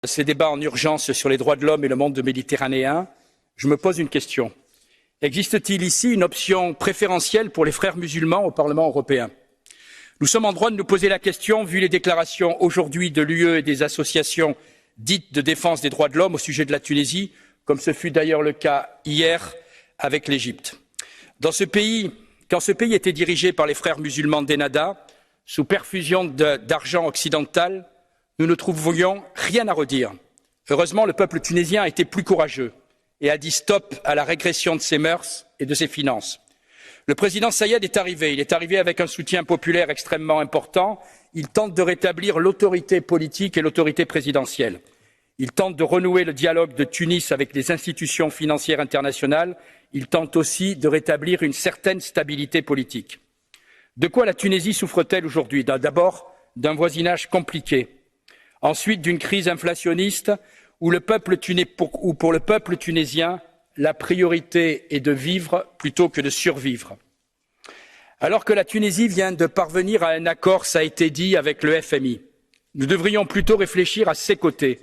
Ces débats en urgence sur les droits de l'homme et le monde méditerranéen, je me pose une question. Existe-t-il ici une option préférentielle pour les frères musulmans au Parlement européen? Nous sommes en droit de nous poser la question, vu les déclarations aujourd'hui de l'UE et des associations dites de défense des droits de l'homme au sujet de la Tunisie, comme ce fut d'ailleurs le cas hier avec l'Égypte. Quand ce pays était dirigé par les frères musulmans d'Ennahda, sous perfusion d'argent occidental, nous ne trouvions rien à redire. Heureusement, le peuple tunisien a été plus courageux et a dit stop à la régression de ses mœurs et de ses finances. Le président Saïed est arrivé. Il est arrivé avec un soutien populaire extrêmement important. Il tente de rétablir l'autorité politique et l'autorité présidentielle. Il tente de renouer le dialogue de Tunis avec les institutions financières internationales. Il tente aussi de rétablir une certaine stabilité politique. De quoi la Tunisie souffre-t-elle aujourd'hui? D'abord, d'un voisinage compliqué. Ensuite, d'une crise inflationniste où pour le peuple tunisien, la priorité est de vivre plutôt que de survivre. Alors que la Tunisie vient de parvenir à un accord, ça a été dit, avec le FMI, nous devrions plutôt réfléchir à ses côtés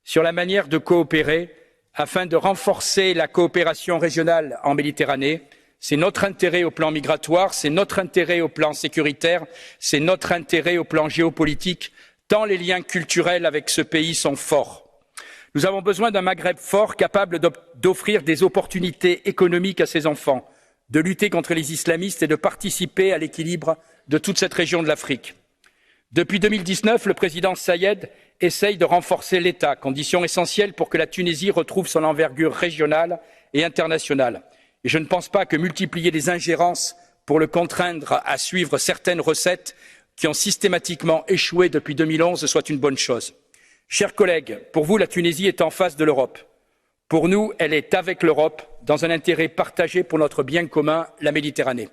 sur la manière de coopérer afin de renforcer la coopération régionale en Méditerranée. C'est notre intérêt au plan migratoire, c'est notre intérêt au plan sécuritaire, c'est notre intérêt au plan géopolitique, tant les liens culturels avec ce pays sont forts. Nous avons besoin d'un Maghreb fort, capable d'offrir des opportunités économiques à ses enfants, de lutter contre les islamistes et de participer à l'équilibre de toute cette région de l'Afrique. Depuis 2019, le président Saïed essaye de renforcer l'État, condition essentielle pour que la Tunisie retrouve son envergure régionale et internationale. Et je ne pense pas que multiplier les ingérences pour le contraindre à suivre certaines recettes qui ont systématiquement échoué depuis 2011 soit une bonne chose. Chers collègues, pour vous, la Tunisie est en face de l'Europe. Pour nous, elle est avec l'Europe, dans un intérêt partagé pour notre bien commun, la Méditerranée.